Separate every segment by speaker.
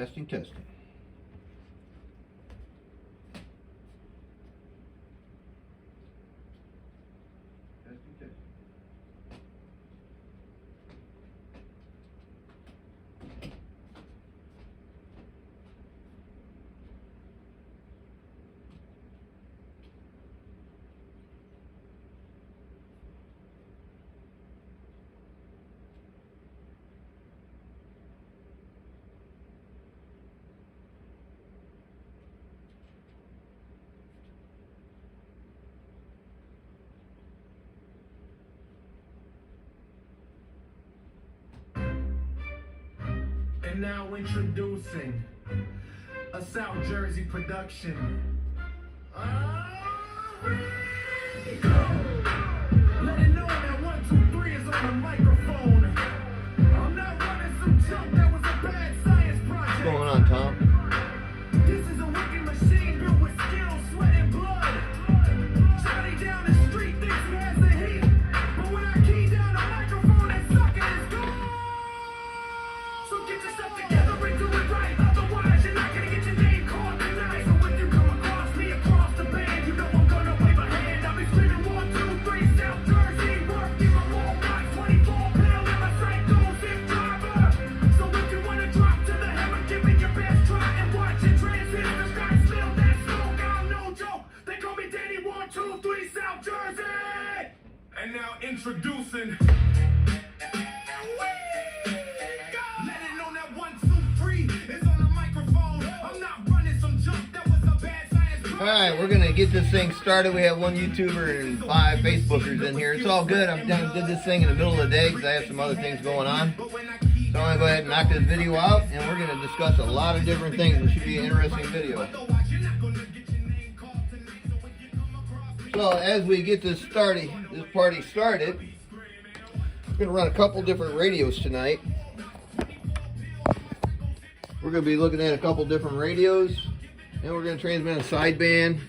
Speaker 1: Testing, testing. Testing, testing.
Speaker 2: And now introducing a South Jersey production. Let it know that 1, 2, 3 is on the microphone. I'm not running some junk that was a bad science project.
Speaker 1: What's going on, Tom?
Speaker 2: This is a wicked machine built with skill, sweat, and blood. Johnny down the street thinks he has the heat, but when I key down the microphone, that sucker is gone. So get yourself together and do it right, otherwise you're not gonna get your name called tonight. So if you come across me across the band, you know I'm gonna wave a hand. I'll be screaming 1, 2, 3, South Jersey, working my wall box, 24 pound in my psycho zip driver. So if you wanna drop to the hammer, give me your best try and watch your transistors start smell that smoke. I'm no joke. They call me Danny 1, 2, 3, South Jersey. And now introducing.
Speaker 1: Alright, we're going to get this thing started. We have 1 YouTuber and 5 Facebookers in here. It's all good. I did this thing in the middle of the day because I have some other things going on. So I'm going to go ahead and knock this video out, and we're going to discuss a lot of different things. It should be an interesting video. So as we get this party started, we're going to run a couple different radios tonight. We're going to be looking at a couple different radios. And we're going to transmit a sideband,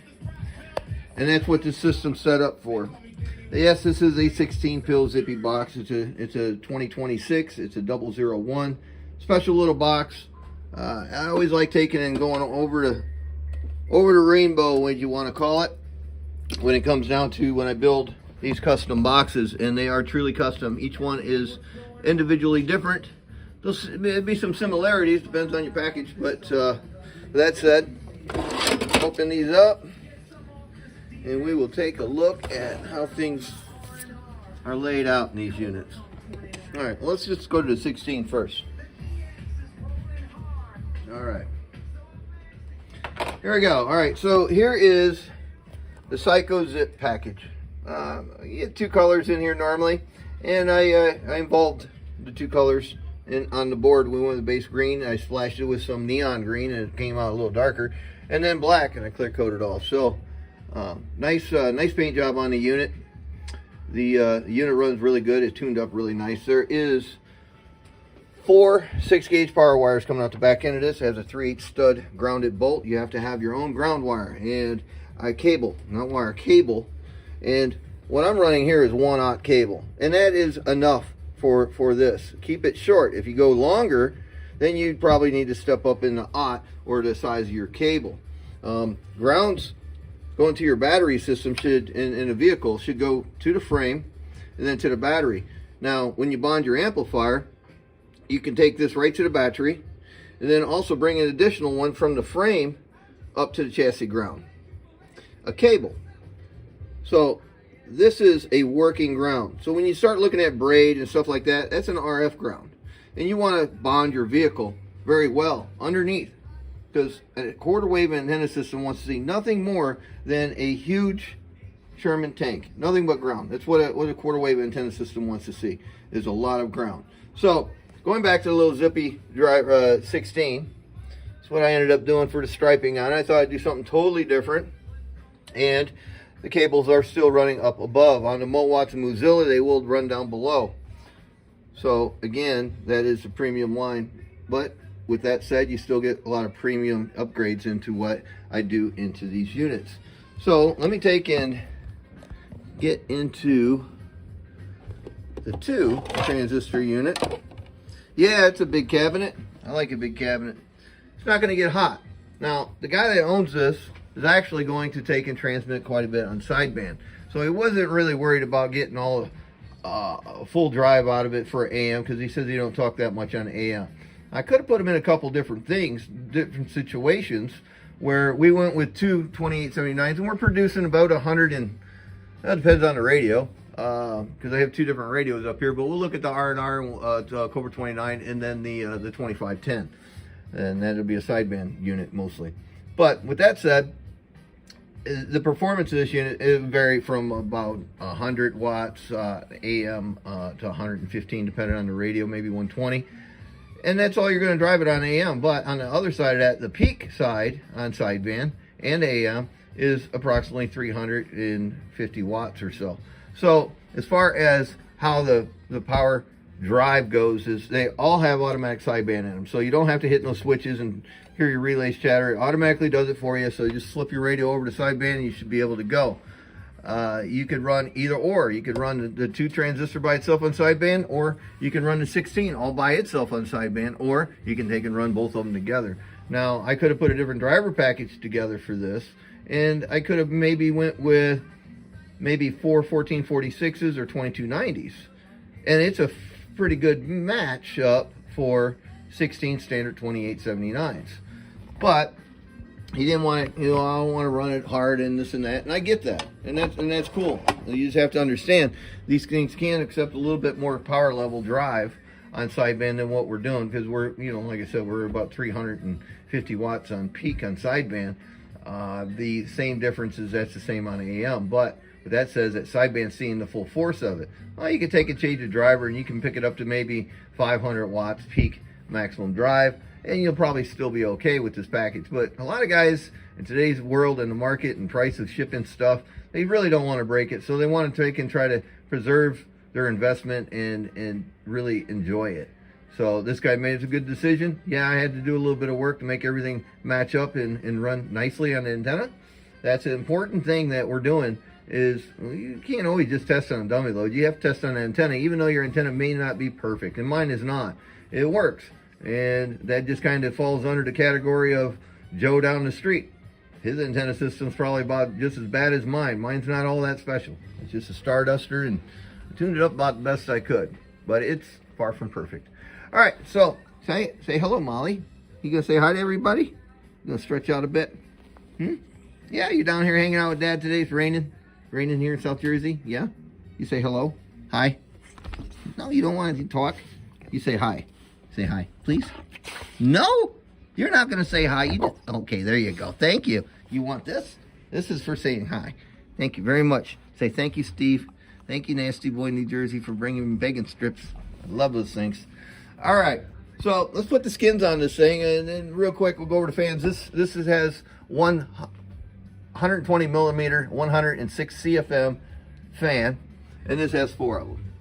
Speaker 1: and that's what this system's set up for. Yes, this is a 16-pill zippy box. It's a 2026. It's a 001 special little box. I always like taking and going over the rainbow, what you want to call it, when it comes down to when I build these custom boxes, and they are truly custom. Each one is individually different. There'll be some similarities, depends on your package, but that said, open these up and we will take a look at how things are laid out in these units. Alright, well, let's just go to the 16 first. Alright, here we go. Alright, so here is the Psycho Zip package. You get 2 colors in here normally, and I involved the 2 colors on the board. We went with the base green. I splashed it with some neon green and it came out a little darker, and then black, and I clear coated all. So nice paint job on the unit. The unit runs really good. It's tuned up really nice. There is 4 6-gauge power wires coming out the back end of this. It has a 3/8 stud grounded bolt. You have to have your own ground wire and a cable, not wire, cable. And what I'm running here is 1/0 cable, and that is enough for this. Keep it short. If you go longer, then you'd probably need to step up in the 0 or the size of your cable. Grounds going to your battery system should, in a vehicle, should go to the frame and then to the battery. Now, when you bond your amplifier, you can take this right to the battery and then also bring an additional one from the frame up to the chassis ground. A cable. So this is a working ground. So when you start looking at braid and stuff like that, that's an RF ground. And you want to bond your vehicle very well underneath, because a quarter wave antenna system wants to see nothing more than a huge Sherman tank. Nothing but ground. That's what a quarter wave antenna system wants to see, is a lot of ground. So going back to the little zippy 16, that's what I ended up doing for the striping on it. I thought I'd do something totally different. And the cables are still running up above. On the Mowatts and Mozilla, they will run down below. So again, that is a premium line. But with that said, you still get a lot of premium upgrades into what I do into these units. So let me take and get into the 2 transistor unit. Yeah, it's a big cabinet. I like a big cabinet. it's not going to get hot. Now, the guy that owns this is actually going to take and transmit quite a bit on sideband. So he wasn't really worried about getting all full drive out of it for AM, because he says he don't talk that much on AM. I could have put him in a couple different things, different situations, where we went with two 2879's, and we're producing about 100, and that depends on the radio, because I have two different radios up here, but we'll look at the R&R, Cobra 29, and then the 2510, and that'll be a sideband unit mostly. But with that said, the performance of this unit, it vary from about 100 watts AM to 115, depending on the radio, maybe 120. And that's all you're going to drive it on AM. But on the other side of that, the peak side on sideband and AM is approximately 350 watts or so. So as far as how the power drive goes, is they all have automatic sideband in them. So you don't have to hit no switches and hear your relays chatter. It automatically does it for you. So you just slip your radio over to sideband and you should be able to go. You could run either or. You could run the 2 transistor by itself on sideband, or you can run the 16 all by itself on sideband, or you can take and run both of them together. Now, I could have put a different driver package together for this, and I could have maybe went with maybe 4 1446s or 2290s. And it's a pretty good match up for 16 standard 2879's. But he didn't want it, I don't want to run it hard and this and that, and I get that, and that's cool. You just have to understand these things can accept a little bit more power level drive on sideband than what we're doing, because we're, like I said, we're about 350 watts on peak on sideband. The same difference is that's the same on AM, but that says that sideband seeing the full force of it. Well, you can take and change the driver, and you can pick it up to maybe 500 watts peak maximum drive, and you'll probably still be okay with this package. But a lot of guys in today's world and the market and price of shipping stuff, they really don't want to break it, so they want to take and try to preserve their investment and really enjoy it. So this guy made a good decision. Yeah, I had to do a little bit of work to make everything match up and run nicely on the antenna. That's an important thing that we're doing, is you can't always just test on a dummy load. You have to test on an antenna, even though your antenna may not be perfect, and mine is not. It works. And that just kind of falls under the category of Joe down the street. His antenna system's probably about just as bad as mine. Mine's not all that special. It's just a Starduster, and I tuned it up about the best I could. But it's far from perfect. All right, so say hello, Molly. You gonna say hi to everybody? You gonna stretch out a bit? Yeah, you down here hanging out with Dad today? It's raining. Raining here in South Jersey? Yeah? You say hello? Hi? No, you don't want to talk. You say hi. Say hi, please. No, you're not going to say hi. You just, okay, there you go. Thank you. You want this? This is for saying hi. Thank you very much. Say thank you, Steve. Thank you, Nasty Boy, New Jersey, for bringing me bacon strips. I love those things. All right, so let's put the skins on this thing, and then real quick we'll go over to fans. This has 120 millimeter, 106 CFM fan, and this has 4 of them.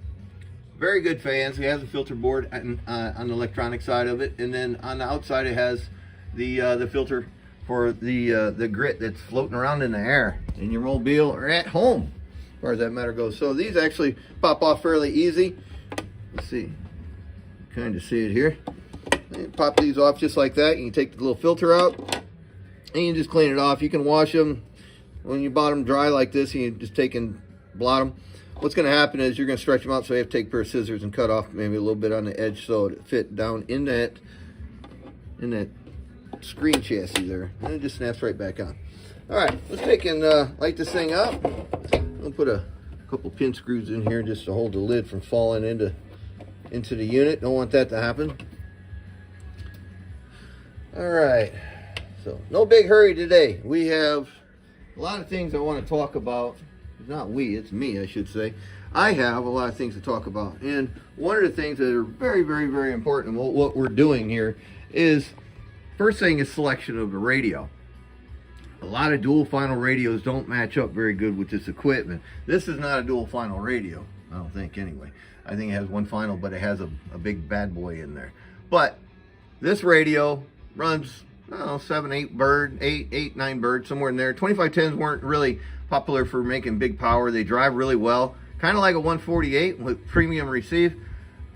Speaker 1: Very good fans. It has a filter board on the electronic side of it, and then on the outside it has the filter for the grit that's floating around in the air in your mobile or at home, as far as that matter goes. So these actually pop off fairly easy. Let's see, kind of see it here. You pop these off just like that. You can take the little filter out, and you just clean it off. You can wash them when you bought them dry like this, and you just take and blot them. What's going to happen is you're going to stretch them out, so you have to take a pair of scissors and cut off maybe a little bit on the edge so it fit down in that screen chassis there, and it just snaps right back on. All right, let's take and light this thing up. I'll put a couple pin screws in here just to hold the lid from falling into the unit. Don't want that to happen. All right, so no big hurry today. We have a lot of things I want to talk about. It's not we, it's me, I should say. I have a lot of things to talk about, and one of the things that are very, very, very important, what we're doing here is, first thing is selection of the radio. A lot of dual final radios don't match up very good with this equipment. This is not a dual final radio, I don't think anyway. I think it has one final, but it has a big bad boy in there. But this radio runs, I don't know, 7, 8 bird, 8, 9 bird, somewhere in there. 2510s weren't really popular for making big power. They drive really well, kind of like a 148 with premium receive.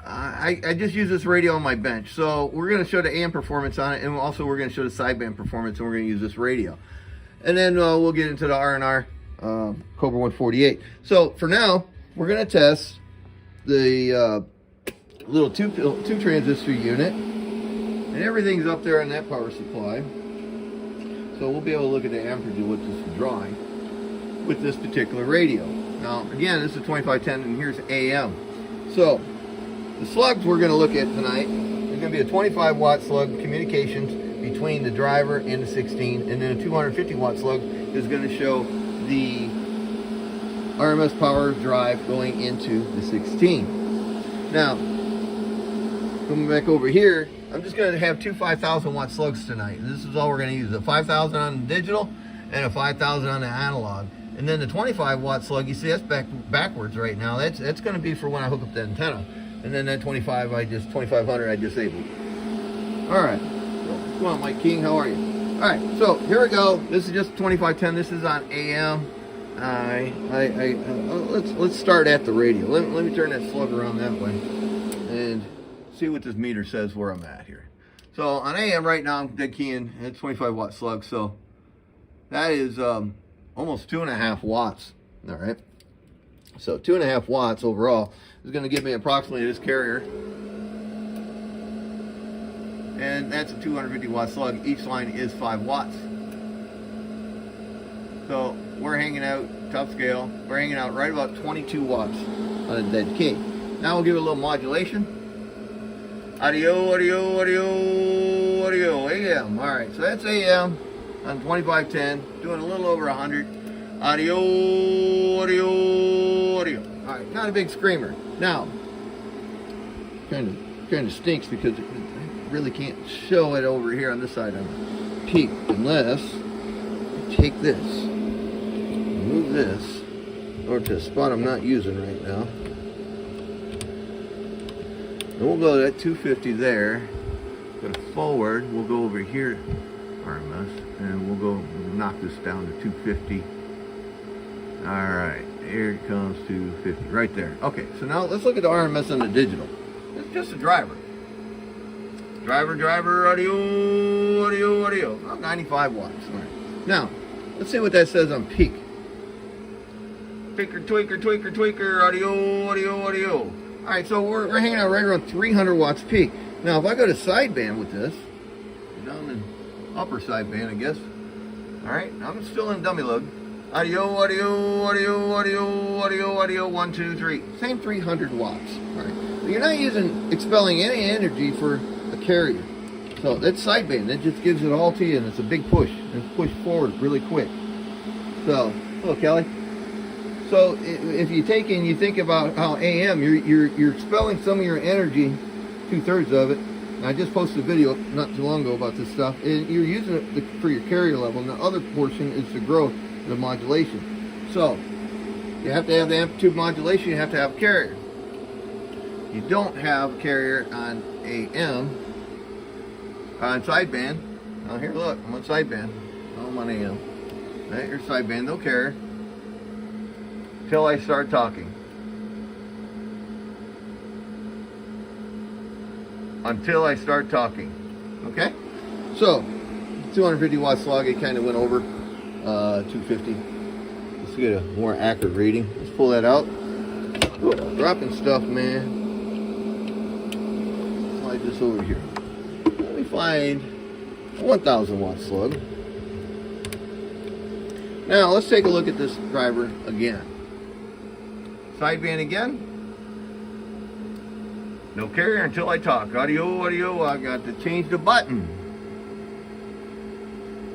Speaker 1: I just use this radio on my bench. So we're going to show the AM performance on it, and also we're going to show the sideband performance, and we're going to use this radio. And then we'll get into the R&R Cobra 148. So for now, we're going to test the little two transistor unit, and everything's up there on that power supply. So we'll be able to look at the amperage of what this is drawing with this particular radio. Now again, this is 2510, and here's AM. So the slugs we're going to look at tonight, there's going to be a 25 watt slug communications between the driver and the 16, and then a 250 watt slug is going to show the RMS power drive going into the 16. Now, coming back over here, I'm just going to have two 5,000 watt slugs tonight. This is all we're going to use, a 5,000 on the digital and a 5,000 on the analog. And then the 25 watt slug, you see that's backwards right now. That's going to be for when I hook up the antenna. And then that 2500 I disabled. All right, so, come on, Mike King, how are you? All right, so here we go. This is just 2510. This is on AM. Let's start at the radio. Let me turn that slug around that way and see what this meter says where I'm at here. So on AM right now, I'm dead keying at 25 watt slug. So that is almost 2.5 watts. All right. So 2.5 watts overall is going to give me approximately this carrier. And that's a 250 watt slug. Each line is 5 watts. So we're hanging out, top scale, we're hanging out right about 22 watts on a dead key. Now we'll give it a little modulation. Audio, audio, audio, audio, AM. All right, so that's AM on 2510, doing a little over 100. Audio, audio, audio. All right, not a big screamer. Now, kind of stinks because I really can't show it over here on this side of the peak unless I take this, move this over to a spot I'm not using right now. And we'll go to that 250 there. Go forward. We'll go over here, RMS, and we'll go knock this down to 250. All right, here it comes to 50, right there. Okay, so now let's look at the RMS on the digital. It's just a driver. Driver, audio, audio, audio. Oh, 95 watts. All right. Now, let's see what that says on peak. Tweaker, tweaker, tweaker, tweaker, audio, audio, audio. All right, so we're hanging out right around 300 watts peak. Now, if I go to sideband with this, down the upper sideband, I guess. All right, I'm still in dummy load. Audio, audio, audio, audio, audio, audio, 1, 2, 3. Same 300 watts. All right, so you're not expelling any energy for a carrier. So that's sideband. That just gives it all to you, and it's a big push. It's pushed forward really quick. So, hello, Kelly. So if you take and you think about how AM, you're expelling some of your energy, 2/3 of it. And I just posted a video not too long ago about this stuff, and you're using it for your carrier level, and the other portion is the growth and the modulation. So you have to have the amplitude modulation, you have to have a carrier. You don't have a carrier on AM, on sideband. Now here, look, I'm on sideband. I'm on AM. Right, here's sideband, no carrier. Till I start talking. Until I start talking. Okay? So, 250 watt slug, it kind of went over 250. Let's get a more accurate reading. Let's pull that out. Ooh, dropping stuff, man. Slide this over here. Let me find a 1000 watt slug. Now, let's take a look at this driver again. Sideband again. No carrier until I talk. Audio, audio. I got to change the button.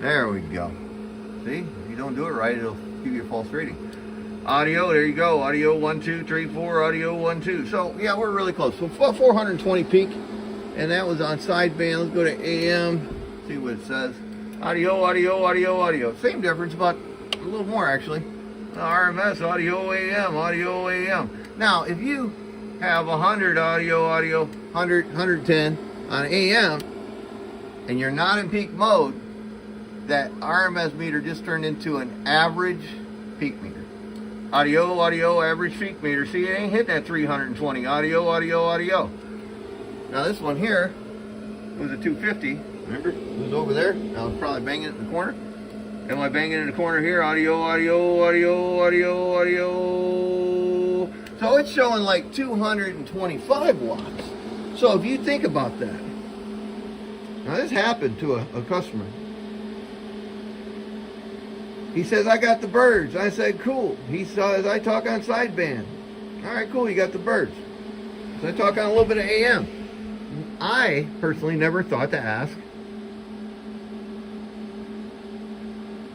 Speaker 1: There we go. See? If you don't do it right, it'll give you a false reading. Audio, there you go. Audio 1, 2, 3, 4. Audio 1, 2. So, yeah, we're really close. So, 420 peak. And that was on sideband. Let's go to AM. See what it says. Audio, audio, audio, audio. Same difference, but a little more, actually. RMS, audio, AM, audio, AM. Now, if you have 100 audio, 100, 110 on AM, and you're not in peak mode, that RMS meter just turned into an average peak meter. Audio, audio, average peak meter. See, it ain't hit that 320. Audio, audio, audio. Now this one here was a 250. Remember? It was over there. I was probably banging it in the corner. Am I banging in the corner here? Audio, audio, audio, audio, audio. So it's showing like 225 watts. So if you think about that. Now this happened to a customer. He says, I got the birds. I said, cool. He says, I talk on sideband. All right, cool, you got the birds. So I talk on a little bit of AM. I personally never thought to ask,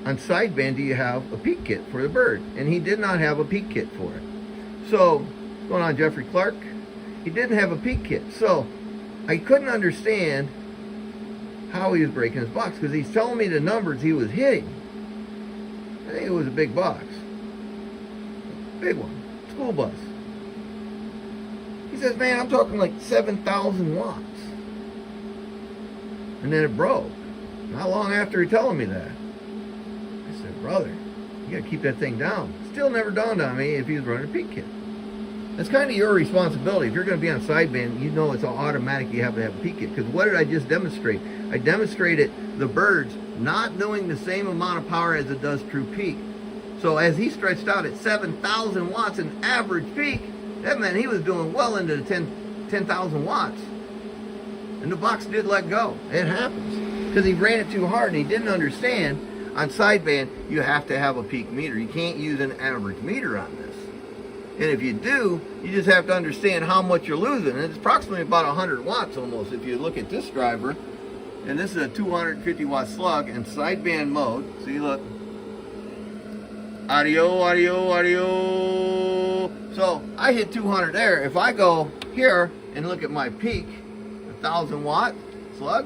Speaker 1: on sideband, do you have a peak kit for the bird? And he did not have a peak kit for it. So, going on Jeffrey Clark, he didn't have a peak kit. So, I couldn't understand how he was breaking his box, because he's telling me the numbers he was hitting. I think it was a big box. Big one. School bus. He says, man, I'm talking like 7,000 watts. And then it broke. Not long after he telling me that. I said, brother, you gotta keep that thing down. Still never dawned on me if he was running a peak kit. That's kind of your responsibility. If you're going to be on sideband, you know it's automatic you have to have a peak kit. Because what did I just demonstrate? I demonstrated the birds not doing the same amount of power as it does true peak. So as he stretched out at 7,000 watts an average peak, that meant he was doing well into the 10,000 watts. And the box did let go. It happens. Because he ran it too hard and he didn't understand on sideband you have to have a peak meter. You can't use an average meter on this. And if you do, you just have to understand how much you're losing. And it's approximately about 100 watts almost if you look at this driver. And this is a 250 watt slug in sideband mode. See, look. Audio, audio, audio. So I hit 200 there. If I go here and look at my peak, 1,000 watt slug,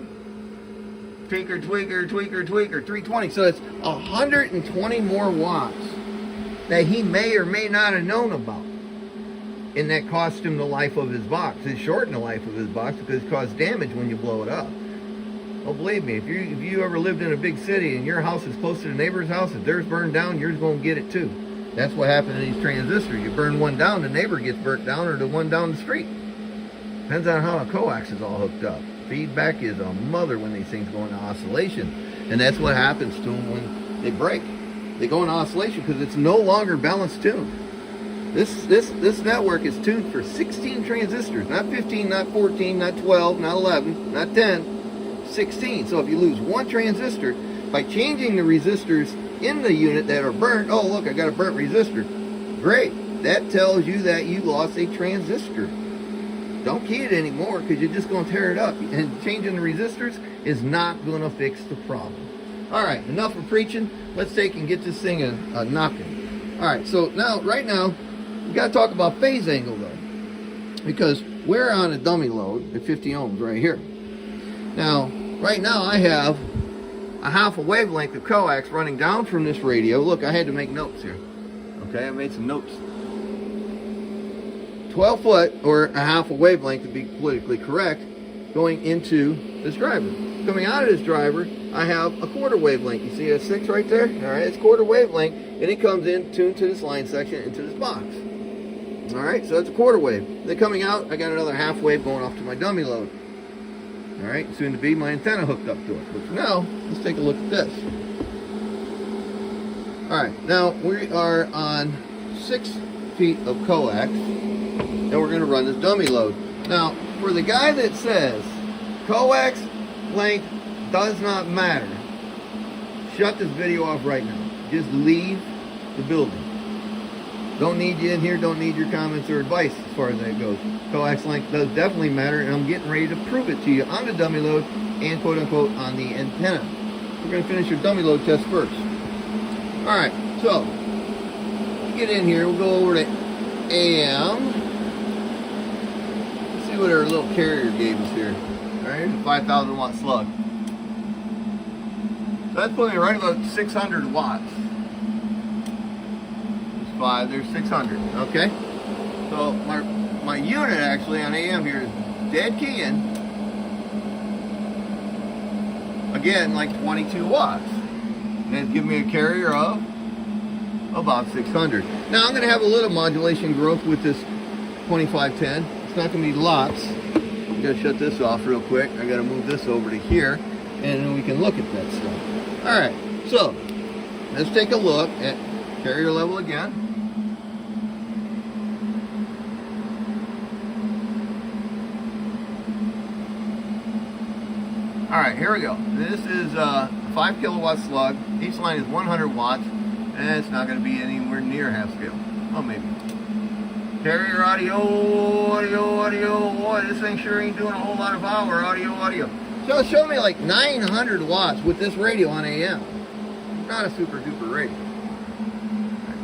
Speaker 1: tweaker, tweaker, tweaker, tweaker, 320. So it's 120 more watts that he may or may not have known about. And that cost him the life of his box. It shortened the life of his box because it caused damage when you blow it up. Well, believe me, if you ever lived in a big city and your house is close to the neighbor's house, if theirs burned down, yours going to get it too. That's what happened in these transistors. You burn one down, the neighbor gets burnt down, or the one down the street. Depends on how a coax is all hooked up. Feedback is a mother when these things go into oscillation. And that's what happens to them when they break. They go into oscillation because it's no longer balanced tuned. This network is tuned for 16 transistors, not 15, not 14, not 12, not 11, not 10. 16. So if you lose one transistor, by changing the resistors in the unit that are burnt, oh look, I got a burnt resistor. Great. That tells you that you lost a transistor. Don't key it anymore because you're just going to tear it up. And changing the resistors is not going to fix the problem. Alright, enough of preaching. Let's take and get this thing a knocking. Alright, so right now, we got to talk about phase angle though. Because we're on a dummy load at 50 ohms right here. Now, right now I have a half a wavelength of coax running down from this radio. Look, I had to make notes here. Okay, I made some notes. 12 foot, or a half a wavelength to be politically correct, going into this driver. Coming out of this driver, I have a quarter wavelength. You see a 6 right there? Alright, it's quarter wavelength, and it comes in tuned to this line section into this box. Alright, so that's a quarter wave. Then coming out, I got another half wave going off to my dummy load. Alright, soon to be my antenna hooked up to it. But for now, let's take a look at this. Alright, now we are on 6 feet of coax, and we're going to run this dummy load. Now, for the guy that says coax length does not matter, shut this video off right now. Just leave the building. Don't need you in here, don't need your comments or advice as far as that goes. Coax length does definitely matter, and I'm getting ready to prove it to you on the dummy load and quote-unquote on the antenna. We're going to finish your dummy load test first. Alright, so let's get in here. We'll go over to AM. Let's see what our little carrier gave us here. Alright, here's a 5,000 watt slug. So that's putting me right about 600 watts. There's 5, there's 600. Okay? So my unit actually on AM here is dead keying. Again, like 22 watts. And it's giving me a carrier of about 600. Now I'm going to have a little modulation growth with this 2510. It's not going to be lots. I'm gonna shut this off real quick. I gotta move this over to here, and then we can look at that stuff. All right, so let's take a look at carrier level again. All right, here we go. This is a 5 kilowatt slug. Each line is 100 watts, and it's not going to be anywhere near half scale. Oh, maybe. Carrier audio. Boy, this thing sure ain't doing a whole lot of power. Audio. So it showed me like 900 watts with this radio on AM. Not a super duper radio.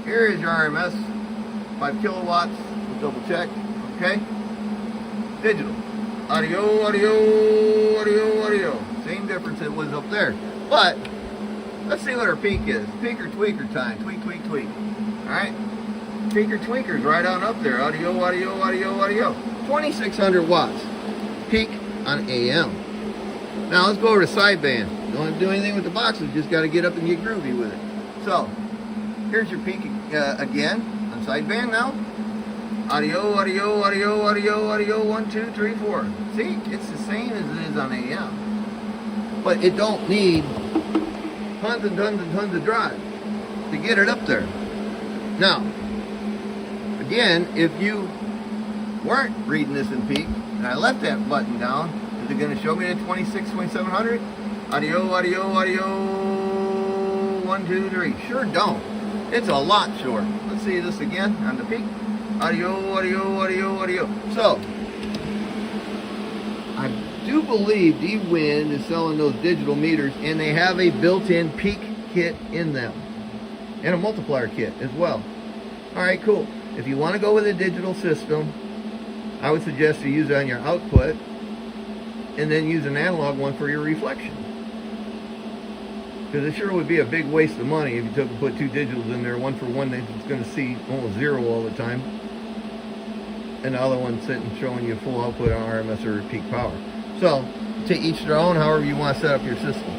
Speaker 1: Here is your RMS, 5 kilowatts. We'll double check. Okay. Digital. Audio. Same difference it was up there. But let's see what our peak is. Peaker tweaker time. Tweak. Alright. Peaker tweaker's right on up there. Audio. 2600 watts. Peak on AM. Now let's go over to sideband. Don't have to do anything with the boxes, just got to get up and get groovy with it. So, here's your peak again on sideband now. Audio, 1, 2, 3, 4. See, it's the same as it is on AM. But it don't need tons and tons of drive to get it up there. Now, again, if you weren't reading this in peak, and I left that button down, is it going to show me the 2700? Audio, 1, 2, 3. Sure don't. It's a lot short. Let's see this again on the peak. Audio. So, I do believe Dtiving is selling those digital meters, and they have a built-in peak kit in them, and a multiplier kit as well. All right, cool. If you want to go with a digital system, I would suggest you use it on your output, and then use an analog one for your reflection. Because it sure would be a big waste of money if you took and put two digitals in there, one for one that's going to see almost zero all the time, and the other one sitting showing you full output on RMS or peak power. So, to each their own, however you want to set up your system.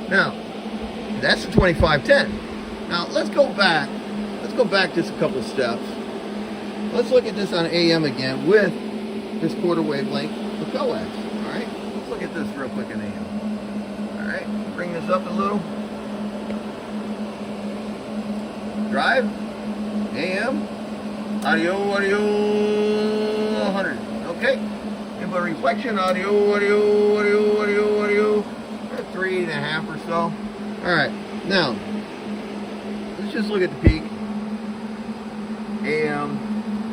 Speaker 1: Now, that's the 2510. Now, let's go back just a couple steps. Let's look at this on AM again with this quarter wavelength with Coax. Alright, let's look at this real quick in AM. Alright, bring this up a little. Drive, AM, audio, 100. Okay, input reflection, audio. 3.5 or so. Alright, now, let's just look at the peak. AM,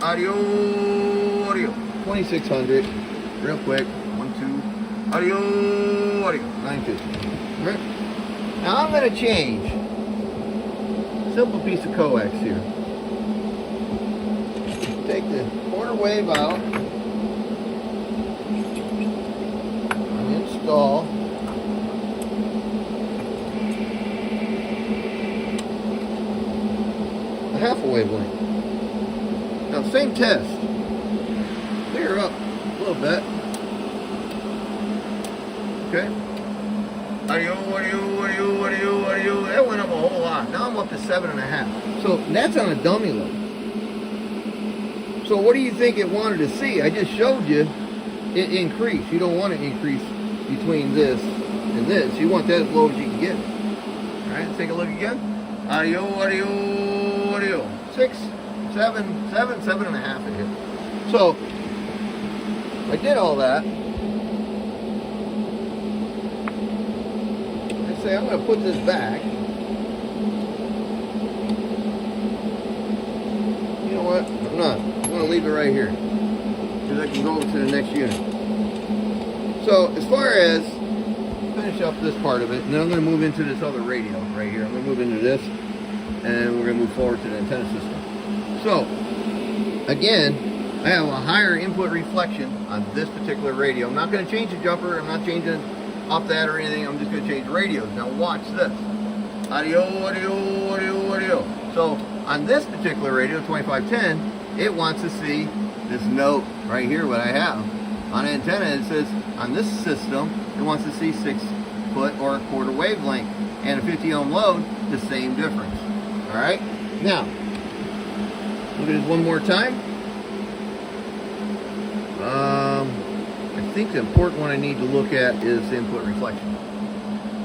Speaker 1: audio, 2600, real quick, 1, 2, audio, 950. All right. Now I'm going to change. Simple piece of coax here. Take the quarter wave out and install a half a wavelength. Now, same test. Clear up a little bit. Okay. Audio. That went up a whole lot. Now I'm up to 7.5. So that's on a dummy load. So what do you think it wanted to see? I just showed you it increased. You don't want to increase between this and this. You want that as low as you can get it. All right, let's take a look again. Audio. 6, 7, 7.5 it hit. So I did all that. I say I'm going to put this back. You know what? I'm not. I'm going to leave it right here because I can go over to the next unit. So as far as finish up this part of it, and then I'm going to move into this other radio right here. I'm going to move into this, and we're going to move forward to the antenna system. So, again, I have a higher input reflection on this particular radio. I'm not going to change the jumper. I'm not changing off that or anything. I'm just going to change radios. Now watch this. Audio. So, on this particular radio, 2510, it wants to see this note right here, what I have. On antenna, it says, on this system, it wants to see 6 foot or a quarter wavelength. And a 50 ohm load, the same difference. Alright? Now, look at it one more time. I think the important one I need to look at is the input reflection.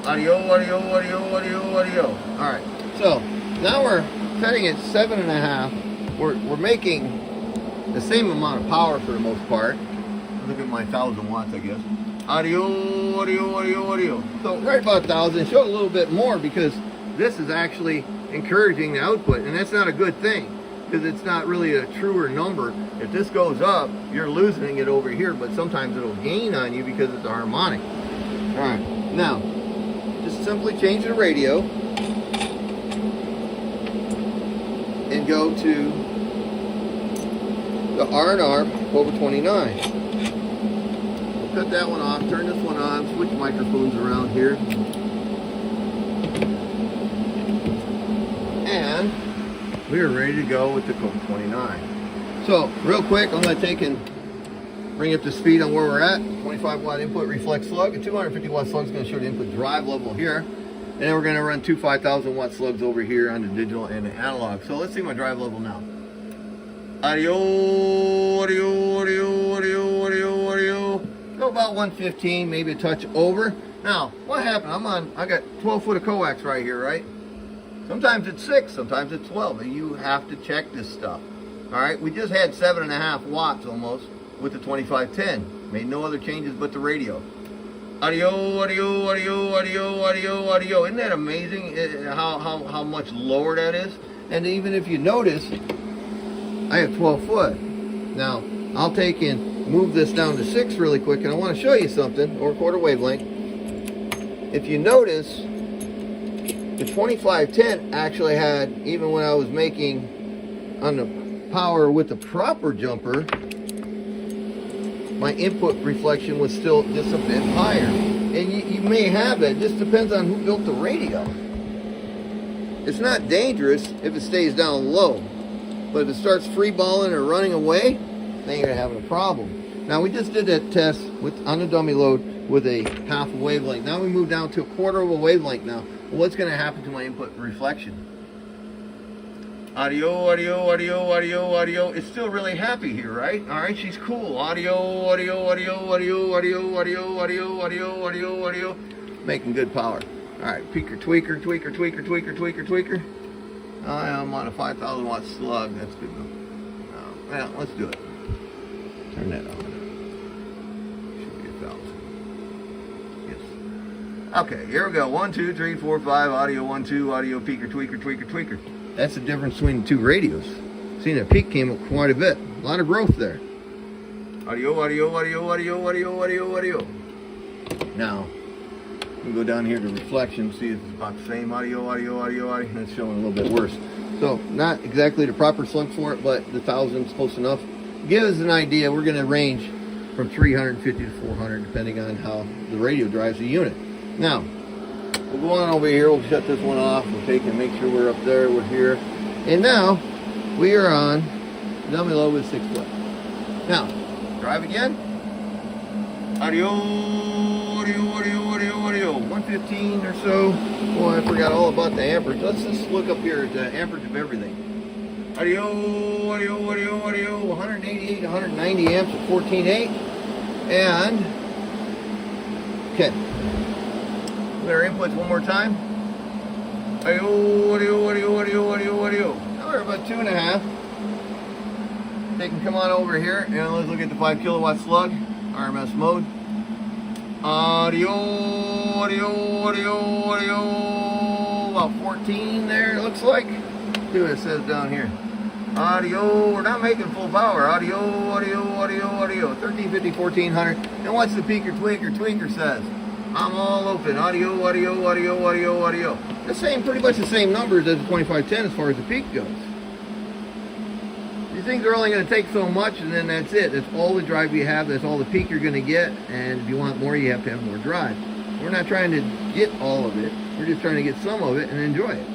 Speaker 1: Audio, audio, audio, audio, audio. All right, so now we're setting it 7.5. We're making the same amount of power for the most part. Look at my 1,000 watts, I guess. Audio, audio, audio, audio. So right about 1,000. Show a little bit more because this is actually encouraging the output, and that's not a good thing because it's not really a truer number. If this goes up, you're losing it over here, but sometimes it'll gain on you because it's a harmonic. All right, now just simply change the radio and go to the R&R over 29. Cut that one off, turn this one on, switch microphones around here. And we are ready to go with the Coax 29. So, real quick, I'm going to take and bring up the speed on where we're at. 25 watt input reflex slug. A 250 watt slug is going to show the input drive level here. And then we're going to run two 5,000 watt slugs over here on the digital and the analog. So let's see my drive level now. Audio, audio, audio, audio, audio, audio. Go about 115, maybe a touch over. Now, what happened? I got 12 foot of coax right here, right? Sometimes it's 6, sometimes it's 12, and you have to check this stuff. All right, we just had 7.5 watts almost with the 2510. Made no other changes but the radio. Audio, audio, audio, audio, audio, audio. Isn't that amazing how much lower that is? And even if you notice, I have 12 foot. Now, I'll take and move this down to 6 really quick, and I want to show you something, or quarter wavelength. If you notice, the 2510 actually had, even when I was making on the power with the proper jumper, my input reflection was still just a bit higher. And you may have that, it just depends on who built the radio. It's not dangerous if it stays down low, but if it starts free balling or running away, then you're having a problem. Now we just did that test on the dummy load with a half a wavelength. Now we move down to a quarter of a wavelength now. What's going to happen to my input reflection? Audio, audio, audio, audio, audio. It's still really happy here, right? All right, she's cool. Audio, audio, audio, audio, audio, audio, audio, audio, audio, audio. Making good power. All right, peaker, tweaker, tweaker, tweaker, tweaker, tweaker, tweaker. I'm on a 5,000 watt slug. That's good enough. Well, let's do it. Turn that on. Should be 1,000. Yes. Okay, here we go. 1, 2, 3, 4, 5. Audio 1, 2. Audio peaker, tweaker, tweaker, tweaker. That's the difference between the two radios. See, that peak came up quite a bit. A lot of growth there. Audio, audio, audio, audio, audio, audio, audio. Now, we go down here to reflection. See, it's about the same. Audio, audio, audio, audio. That's showing a little bit worse. So, not exactly the proper slug for it, but the 1,000's close enough. Give us an idea. We're going to range from 350 to 400, depending on how the radio drives the unit. Now, we'll go on over here. We'll shut this one off. We'll take and make sure we're up there. We're here. And now, we are on dummy load with 6 foot. Now, drive again. Audio, audio, audio, audio, audio. 115 or so. Boy, I forgot all about the amperage. Let's just look up here at the amperage of everything. Audio, audio, audio, audio. 188, 190 amps at 14.8. And, okay. Our inputs one more time. Audio, audio, audio, audio, audio, audio. Now we're about 2.5. They can come on over here and let's look at the 5 kilowatt slug, RMS mode. Audio, audio, audio, audio. About 14 there, it looks like. See what it says down here. Audio, we're not making full power. Audio, audio, audio, audio. 1350, 1400. And what's the peaker, tweaker, tweaker says? I'm all open. Audio, audio, audio, audio, audio. The same, pretty much the same numbers as the 2510 as far as the peak goes. These things are only going to take so much, and then that's it. That's all the drive you have. That's all the peak you're going to get. And if you want more, you have to have more drive. We're not trying to get all of it. We're just trying to get some of it and enjoy it.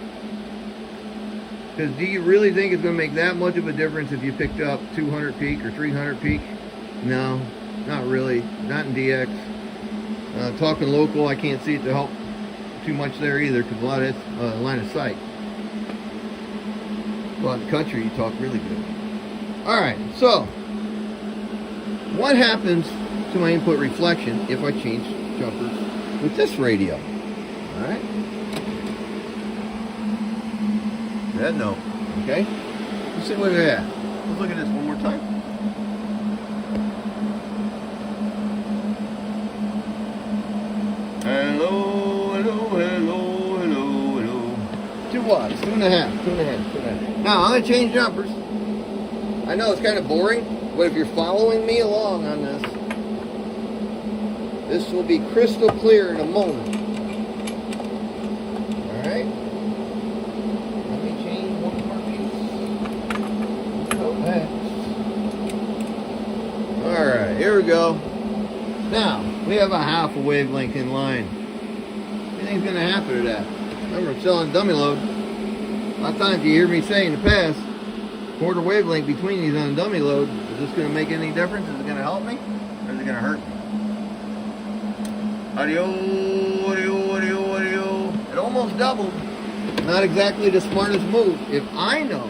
Speaker 1: Because do you really think it's going to make that much of a difference if you picked up 200 peak or 300 peak? No, not really. Not in DX. Talking local, I can't see it to help too much there either because a lot of it's line of sight. Well, in the country, you talk really good. Alright, so what happens to to my input reflection if I change jumpers with this radio. Alright? That note. Okay? Let's see what it is. Let's look at this one more time. Hello, hello, hello, hello, hello. 2 watts, 2.5. Now, I'm going to change jumpers. I know it's kind of boring, but if you're following me along on this will be crystal clear in a moment. Alright? Let me change one more piece. Coax. Alright, here we go. Now, we have a half a wavelength in line. What do you think's going to happen to that? Remember, I'm selling dummy load. A lot of times you hear me say in the past, quarter wavelength between these on dummy load. Is this going to make any difference? Is it going to help me? Or is it going to hurt me? Audio, audio, audio, audio. It almost doubled. Not exactly the smartest move. If I know,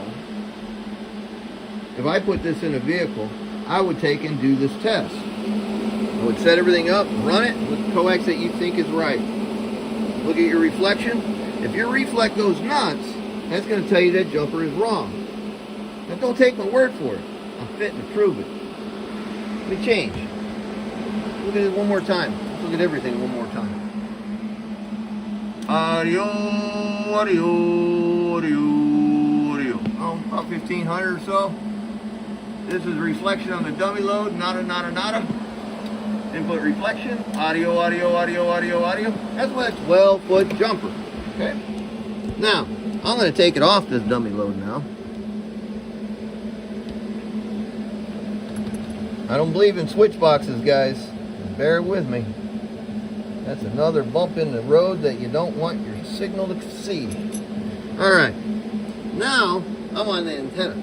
Speaker 1: if I put this in a vehicle, I would take and do this test. I would set everything up, run it with the coax that you think is right. Look at your reflection. If your reflect goes nuts, that's going to tell you that jumper is wrong. Now don't take my word for it. I'm fitting to prove it. Let me change. Look at it one more time. Let's look at everything one more time. Audio, audio, audio, audio. Oh, about 1500 or so. This is reflection on the dummy load. Nada, nada, nada. Input reflection. Audio, audio, audio, audio, audio. That's what a 12-foot jumper. Okay? Now, I'm going to take it off this dummy load now. I don't believe in switch boxes, guys. Bear with me. That's another bump in the road that you don't want your signal to see. Alright. Now, I'm on the antenna.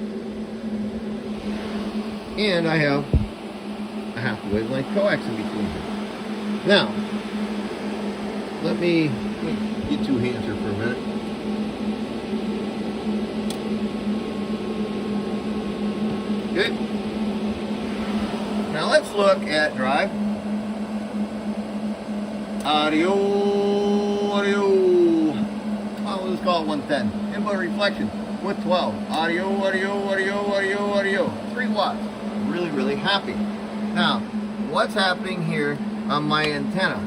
Speaker 1: And I have a half wavelength coax in between here. Now, let me get 2 hands here for a minute. Okay. Now let's look at drive. Audio, audio. Oh, we'll just call it 110. Input reflection with 12. Audio, audio, audio, audio, audio. 3 watts. Really, really happy. Now, what's happening here on my antenna?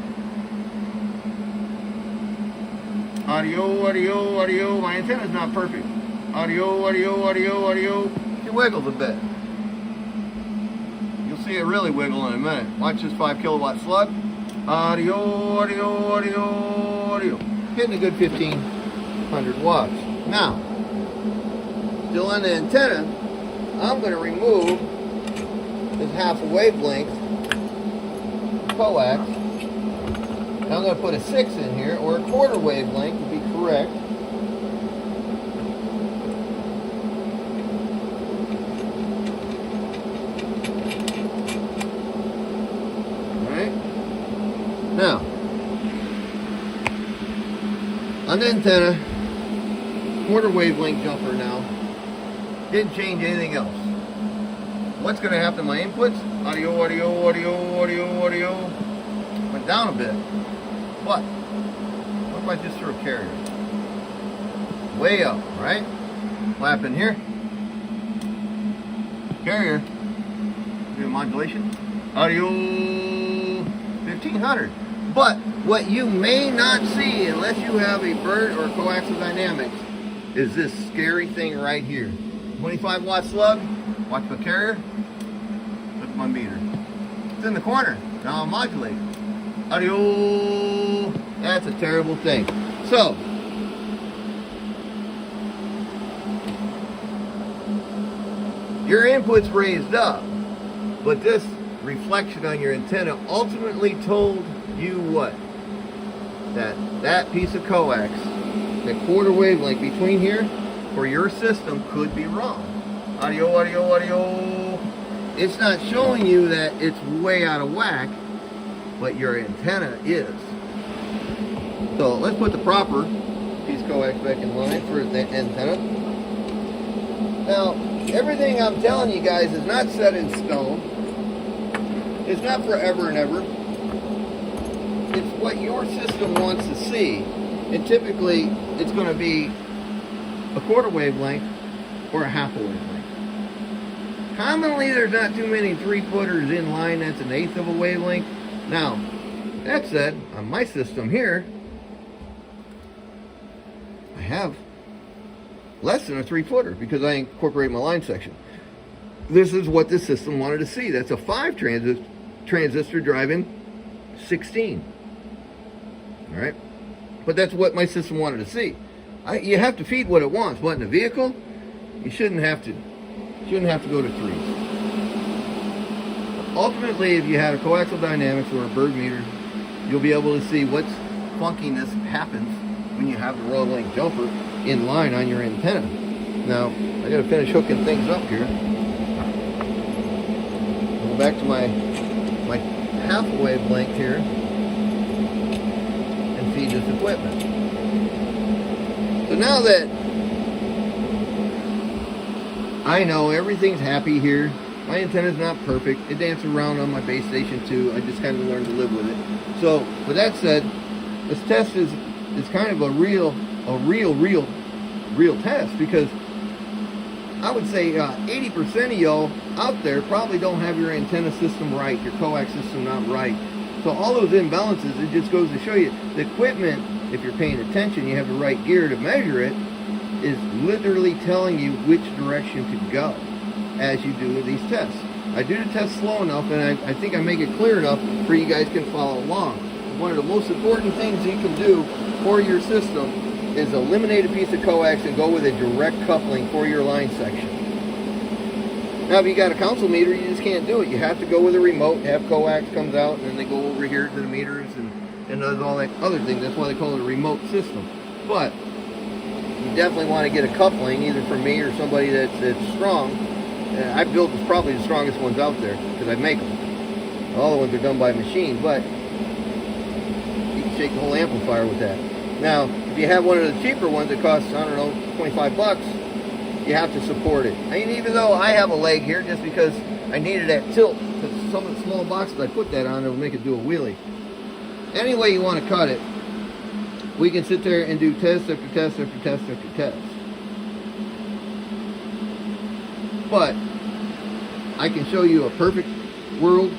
Speaker 1: Audio, audio, audio. My antenna's not perfect. Audio, audio, audio, audio. It wiggles a bit. See it really wiggle in a minute. Watch this 5 kilowatt slug. Audio, audio, audio, audio. Hitting a good 1500 watts. Now, still on the antenna, I'm going to remove this half a wavelength coax. Now I'm going to put a 6 in here, or a quarter wavelength would be correct. Now, on the antenna, quarter wavelength jumper now, didn't change anything else. What's going to happen to my inputs? Audio, audio, audio, audio, audio. Went down a bit. But, what if I just threw a carrier? Way up, right? What happened here? Carrier. Do a modulation. Audio 1500. But what you may not see unless you have a bird or coaxial dynamics is this scary thing right here. 25 watt slug. Watch my carrier. Look at my meter. It's in the corner. Now I'm modulating. Audio. That's a terrible thing. So, your input's raised up, but this reflection on your antenna ultimately told you what? That piece of coax, that quarter wavelength between here, for your system could be wrong. Audio, audio, audio. It's not showing you that it's way out of whack, but your antenna is. So let's put the proper piece of coax back in line for the antenna. Now, everything I'm telling you guys is not set in stone. It's not forever and ever. It's what your system wants to see. And typically, it's going to be a quarter wavelength or a half a wavelength. Commonly, there's not too many 3-footers in line that's an eighth of a wavelength. Now, that said, on my system here, I have less than a 3-footer because I incorporate my line section. This is what this system wanted to see. That's a 5 transistor driving 16. All right, but that's what my system wanted to see. You have to feed what it wants. But in a vehicle, you shouldn't have to. Go to 3. Ultimately, if you had a coaxial dynamics or a bird meter, you'll be able to see what funkiness happens when you have the raw link jumper in line on your antenna. Now, I got to finish hooking things up here. Go back to my half wavelength here and feed this equipment. So now that I know everything's happy here, my antenna's not perfect. It dances around on my base station too. I just kind of learned to live with it. So with that said, this test is kind of a real test, because I would say 80% of y'all out there probably don't have your antenna system right, your coax system not right. So all those imbalances, it just goes to show you the equipment, if you're paying attention, you have the right gear to measure it, is literally telling you which direction to go as you do these tests. I do the test slow enough, and I think I make it clear enough for you guys can follow along. One of the most important things you can do for your system is eliminate a piece of coax and go with a direct coupling for your line section. Now, if you got a console meter, you just can't do it. You have to go with a remote, have coax comes out, and then they go over here to the meters and does all that other thing. That's why they call it a remote system. But you definitely want to get a coupling, either from me or somebody that's strong. I built probably the strongest ones out there because I make them. All the ones are done by machine, but you can shake the whole amplifier with that. Now, if you have one of the cheaper ones that costs, I don't know, 25 bucks, you have to support it. I mean, even though I have a leg here, just because I needed that tilt, because some of the small boxes I put that on, it'll make it do a wheelie. Any way you want to cut it, we can sit there and do test after test after test after test. But I can show you a perfect world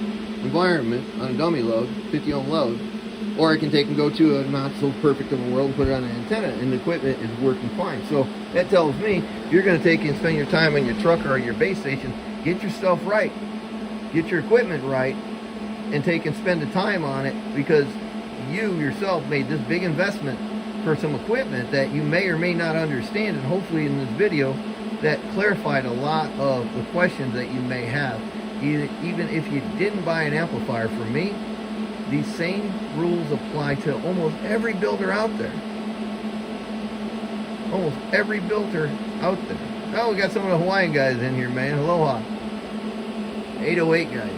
Speaker 1: environment on a dummy load, 50 ohm load, or I can take and go to a not so perfect of a world and put it on an antenna, and the equipment is working fine. So that tells me you're going to take and spend your time on your truck or your base station, get your stuff right, get your equipment right, and take and spend the time on it, because you yourself made this big investment for some equipment that you may or may not understand, and hopefully in this video that clarified a lot of the questions that you may have. Even if you didn't buy an amplifier from me, these same rules apply to almost every builder out there. Almost every builder out there. Oh, we got some of the Hawaiian guys in here, man. Aloha. 808 guys.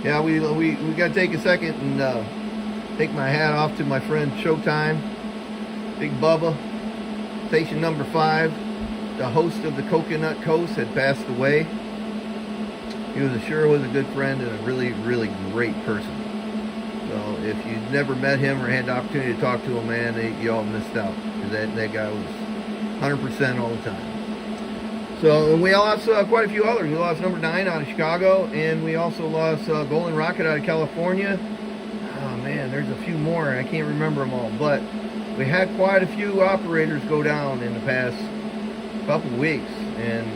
Speaker 1: Yeah, we got to take a second and take my hat off to my friend Showtime, Big Bubba, station number 5. The host of the Coconut Coast had passed away. He was a good friend and a really, really great person. So if you've never met him or had the opportunity to talk to him, man, you all missed out. Because that guy was 100% all the time. So we lost quite a few others. We lost number 9 out of Chicago, and we also lost Golden Rocket out of California. Oh man, there's a few more. I can't remember them all, but we had quite a few operators go down in the past couple weeks, and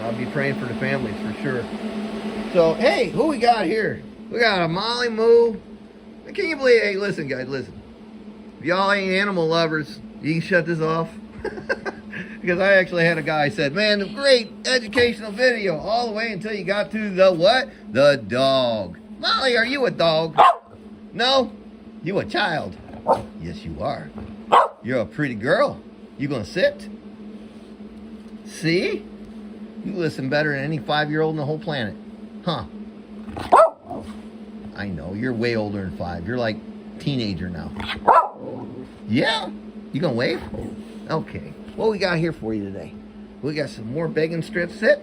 Speaker 1: I'll be praying for the families for sure. So hey, who we got here? We got a Molly Moo. Can you believe? Hey, listen guys, listen. If y'all ain't animal lovers, you can shut this off. Because I actually had a guy said, man, great educational video all the way until you got to the what? The dog. Molly, are you a dog? No? You a child? Yes, you are. You're a pretty girl. You gonna sit? See? You listen better than any 5-year-old in the whole planet. Huh. I know, you're way older than 5. You're like a teenager now. Yeah? You gonna wave? Okay. What we got here for you today? We got some more begging strips. Sit.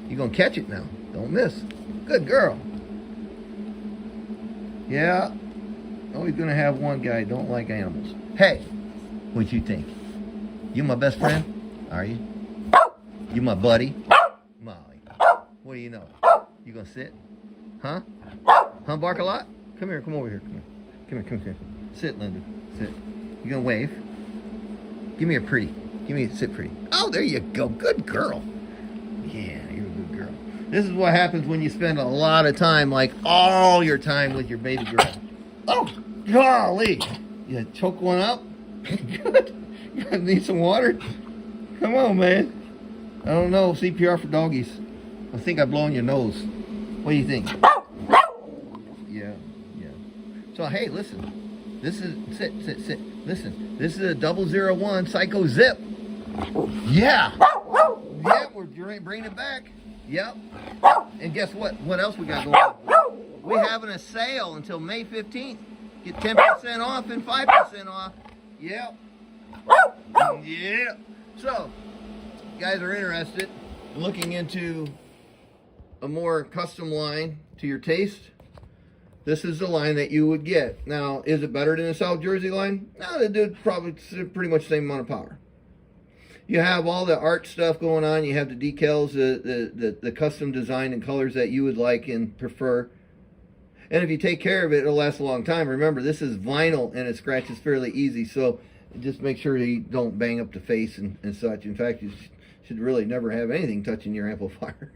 Speaker 1: You gonna catch it now. Don't miss. Good girl. Yeah. Always gonna have one guy don't like animals. Hey, what you think? You my best friend? Are you? You my buddy? Molly. What do you know? You gonna sit? Huh? Huh? Bark a lot? Come here. Come over here. Come here. Come here. Come here. Sit, Linda. Sit. You gonna wave? Give me a pretty. Give me a sit pretty. Oh, there you go. Good girl. Yeah, you're a good girl. This is what happens when you spend a lot of time, like all your time with your baby girl. Oh, golly. You choke one up? Good. You need some water? Come on, man. I don't know. CPR for doggies. I think I've blown your nose. What do you think? Yeah. So, hey, listen. This is, sit. Listen, this is a 001 Psycho Zip. Yeah. Yeah, we're bringing it back. Yep. And guess what? What else we got going on? We're having a sale until May 15th. Get 10% off and 5% off. Yep. Yeah. So, you guys are interested in looking into a more custom line to your taste, this is the line that you would get. Now, is it better than the South Jersey line? No, they do probably pretty much the same amount of power. You have all the art stuff going on. You have the decals, the custom design and colors that you would like and prefer. And if you take care of it, it'll last a long time. Remember, this is vinyl and it scratches fairly easy. So just make sure you don't bang up the face and such. In fact, you should really never have anything touching your amplifier.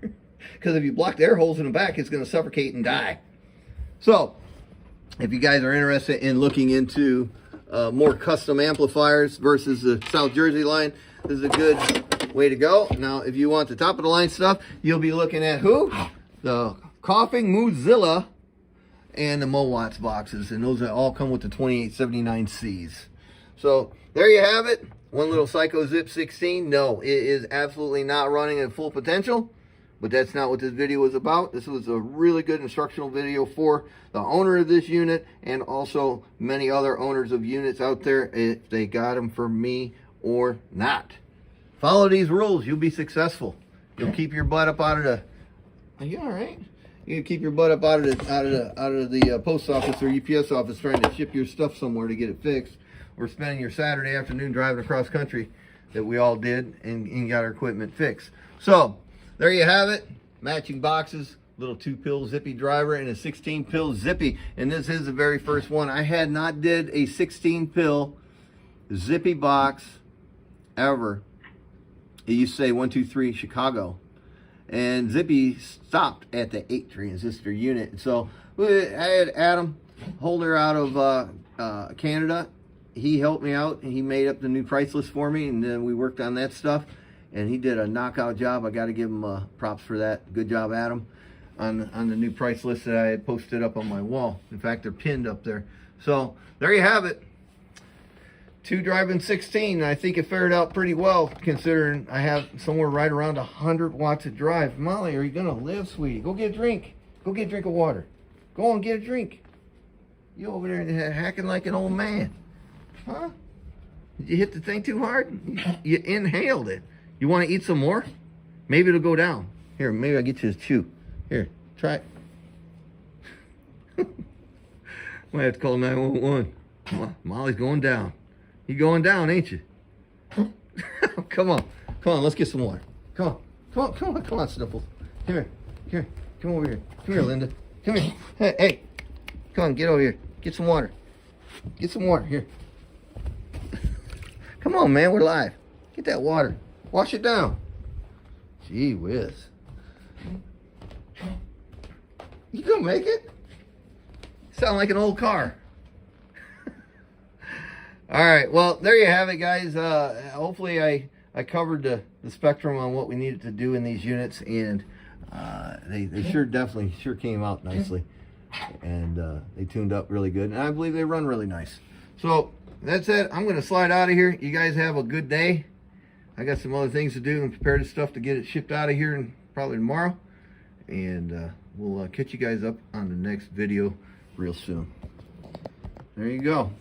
Speaker 1: Because if you block the air holes in the back, it's going to suffocate and die. So, if you guys are interested in looking into more custom amplifiers versus the South Jersey line, this is a good way to go. Now, if you want the top of the line stuff, you'll be looking at who? The Coughing Mozilla and the Mowatts boxes. And those all come with the 2879's. So, there you have it. One little Psycho Zip 16. No, it is absolutely not running at full potential. But that's not what this video was about. This was a really good instructional video for the owner of this unit and also many other owners of units out there, if they got them from me or not. Follow these rules. You'll be successful. You'll keep your butt up out of the... Are you all right? You keep your butt up out of the post office or UPS office trying to ship your stuff somewhere to get it fixed, or spending your Saturday afternoon driving across country that we all did and got our equipment fixed. So, there you have it. Matching boxes, little 2-pill zippy driver and a 16-pill zippy. And this is the very first one. I had not did a 16-pill zippy box ever. It used to say 123 Chicago. And zippy stopped at the 8 transistor unit. So I had Adam Holder out of Canada. He helped me out and he made up the new price list for me. And then we worked on that stuff. And he did a knockout job. I got to give him props for that. Good job, Adam, on the new price list that I had posted up on my wall. In fact, they're pinned up there. So there you have it. 2 driving 16. I think it fared out pretty well, considering I have somewhere right around 100 watts of drive. Molly, are you going to live, sweetie? Go get a drink. Go get a drink of water. Go on, get a drink. You over there hacking like an old man. Huh? Did you hit the thing too hard? You inhaled it. You want to eat some more? Maybe it'll go down. Here, maybe I'll get you a chew. Here, try it. Might have to call 911. Molly's going down. You going down, ain't you? Come on. Come on, let's get some water. Come on, Sniffles. Come here. Come over here. Come here, Linda. Come here. Hey. Come on, get over here. Get some water. Get some water. Here. Come on, man, we're live. Get that water. Wash it down. Gee whiz. You gonna make it? Sound like an old car. All right, well, there you have it, guys. Hopefully I covered the spectrum on what we needed to do in these units, and they definitely came out nicely. And they tuned up really good, and I believe they run really nice. So that's it. I'm gonna slide out of here. You guys have a good day. I got some other things to do and prepare the stuff to get it shipped out of here and probably tomorrow. And we'll catch you guys up on the next video real soon. There you go.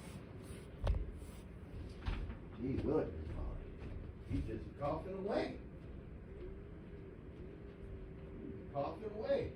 Speaker 1: Gee, look. He's just coughing away. He's coughing away.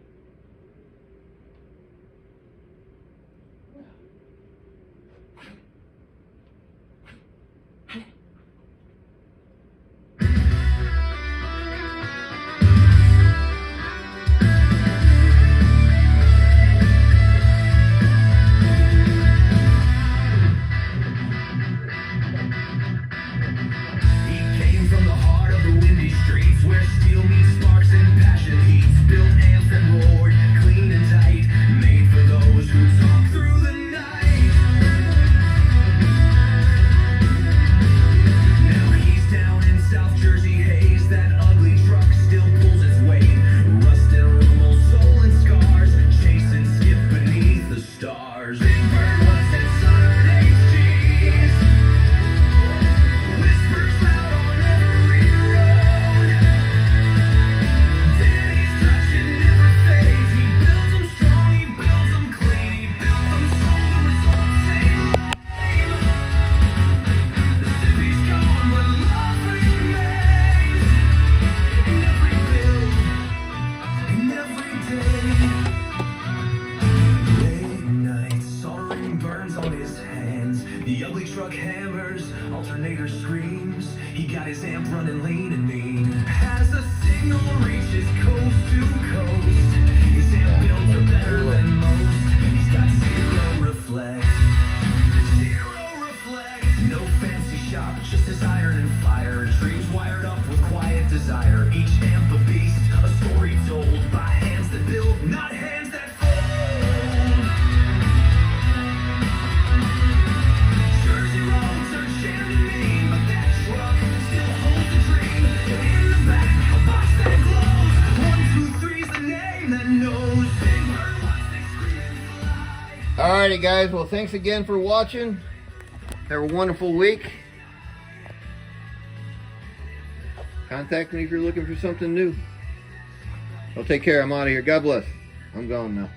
Speaker 2: his amp running lean and mean. As the signal reaches coast to coast, his amp builds are better than most. He's got zero reflex. Zero reflex. No fancy shop, just his iron and fire. Dreams wired up with quiet desire. Each amp a beast, a story told by hands that build, not hands that fold. Jersey roads are jamming me, but that truck still holds a dream. In the back, a box that glows. 1, 2, 3's the name that knows. Big bird watch, they scream and fly.
Speaker 1: Alrighty guys, well thanks again for watching. Have a wonderful week. Contact me if you're looking for something new. Well, take care. I'm out of here. God bless. I'm gone now.